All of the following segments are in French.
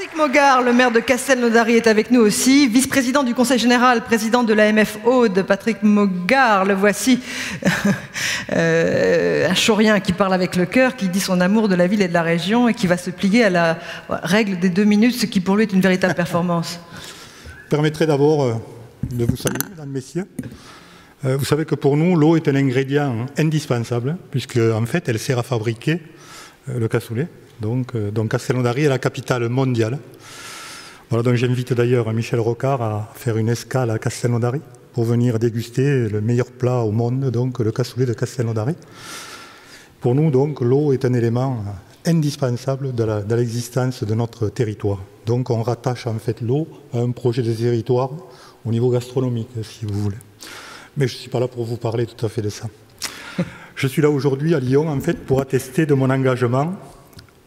Patrick Mogard, le maire de Castelnaudary, est avec nous aussi, vice-président du Conseil général, président de l'AMF Aude. Patrick Mogard, le voici, un chaurien qui parle avec le cœur, qui dit son amour de la ville et de la région et qui va se plier à la règle des 2 minutes, ce qui pour lui est une véritable performance. Permettrai d'abord de vous saluer, mesdames, messieurs. Vous savez que pour nous, l'eau est un ingrédient indispensable, puisque en fait, elle sert à fabriquer le cassoulet. Donc Castelnaudary est la capitale mondiale. Voilà, donc j'invite d'ailleurs Michel Rocard à faire une escale à Castelnaudary pour venir déguster le meilleur plat au monde, donc le cassoulet de Castelnaudary. Pour nous, donc, l'eau est un élément indispensable de l'existence de notre territoire. Donc on rattache en fait l'eau à un projet de territoire au niveau gastronomique, si vous voulez. Mais je ne suis pas là pour vous parler tout à fait de ça. Je suis là aujourd'hui à Lyon, en fait, pour attester de mon engagement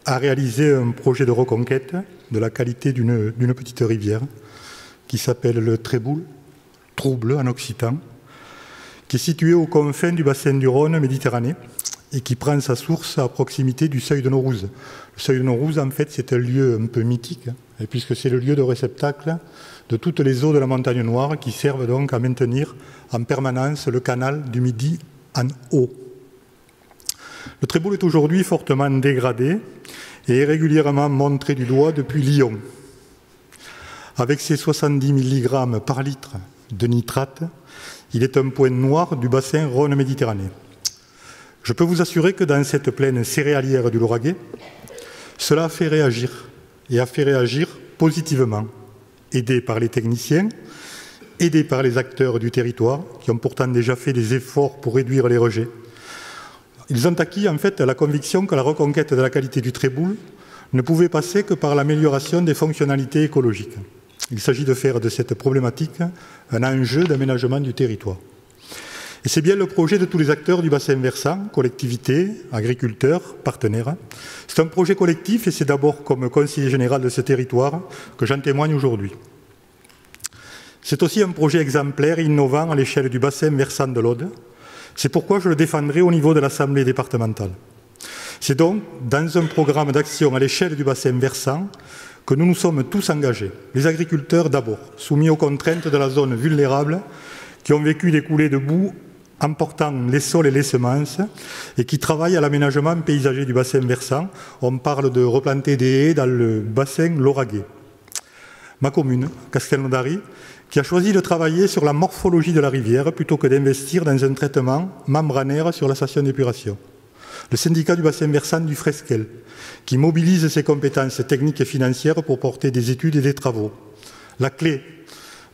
à réaliser un projet de reconquête de la qualité d'une petite rivière qui s'appelle le Tréboul, trouble en occitan, qui est situé aux confins du bassin du Rhône Méditerranée et qui prend sa source à proximité du seuil de Naurouse. Le seuil de Naurouse, en fait, c'est un lieu un peu mythique, et puisque c'est le lieu de réceptacle de toutes les eaux de la montagne Noire qui servent donc à maintenir en permanence le canal du Midi en eau. Le Tréboul est aujourd'hui fortement dégradé et est régulièrement montré du doigt depuis Lyon. Avec ses 70 mg par litre de nitrate, il est un point noir du bassin Rhône-Méditerranée. Je peux vous assurer que dans cette plaine céréalière du Lauragais, cela a fait réagir, et a fait réagir positivement, aidé par les techniciens, aidé par les acteurs du territoire, qui ont pourtant déjà fait des efforts pour réduire les rejets. Ils ont acquis en fait la conviction que la reconquête de la qualité du Tréboul ne pouvait passer que par l'amélioration des fonctionnalités écologiques. Il s'agit de faire de cette problématique un enjeu d'aménagement du territoire. Et c'est bien le projet de tous les acteurs du bassin versant, collectivités, agriculteurs, partenaires. C'est un projet collectif et c'est d'abord comme conseiller général de ce territoire que j'en témoigne aujourd'hui. C'est aussi un projet exemplaire et innovant à l'échelle du bassin versant de l'Aude. C'est pourquoi je le défendrai au niveau de l'Assemblée départementale. C'est donc dans un programme d'action à l'échelle du bassin versant que nous nous sommes tous engagés. Les agriculteurs d'abord, soumis aux contraintes de la zone vulnérable, qui ont vécu des coulées de boue emportant les sols et les semences et qui travaillent à l'aménagement paysager du bassin versant. On parle de replanter des haies dans le bassin lauragais. Ma commune, Castelnaudary, qui a choisi de travailler sur la morphologie de la rivière plutôt que d'investir dans un traitement membranaire sur la station d'épuration. Le syndicat du bassin versant du Fresquel, qui mobilise ses compétences techniques et financières pour porter des études et des travaux. La clé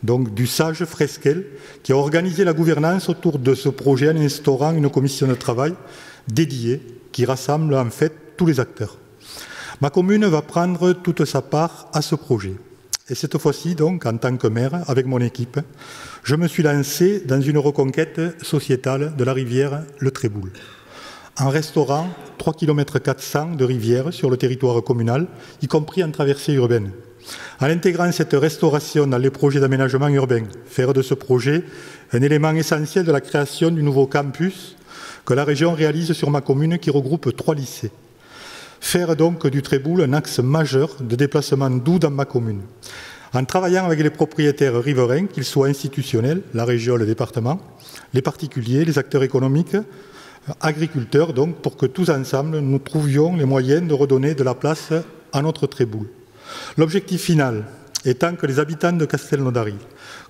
donc, du sage Fresquel, qui a organisé la gouvernance autour de ce projet en instaurant une commission de travail dédiée qui rassemble en fait tous les acteurs. Ma commune va prendre toute sa part à ce projet. Et cette fois-ci, donc, en tant que maire, avec mon équipe, je me suis lancé dans une reconquête sociétale de la rivière Le Tréboul, en restaurant 3,4 km de rivière sur le territoire communal, y compris en traversée urbaine. En intégrant cette restauration dans les projets d'aménagement urbain, faire de ce projet un élément essentiel de la création du nouveau campus que la région réalise sur ma commune qui regroupe 3 lycées. Faire donc du Tréboul un axe majeur de déplacement doux dans ma commune. En travaillant avec les propriétaires riverains, qu'ils soient institutionnels, la région, le département, les particuliers, les acteurs économiques, agriculteurs, donc, pour que tous ensemble, nous trouvions les moyens de redonner de la place à notre Tréboul. L'objectif final étant que les habitants de Castelnaudary,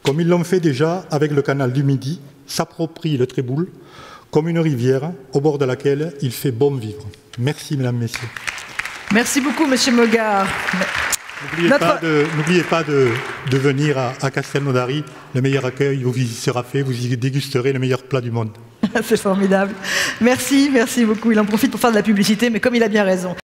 comme ils l'ont fait déjà avec le canal du Midi, s'approprient le Tréboul comme une rivière au bord de laquelle il fait bon vivre. Merci, mesdames, messieurs. Merci beaucoup, monsieur Mogard. N'oubliez pas de venir à Castelnaudary. Le meilleur accueil vous y sera fait. Vous y dégusterez le meilleur plat du monde. C'est formidable. Merci beaucoup. Il en profite pour faire de la publicité, mais comme il a bien raison.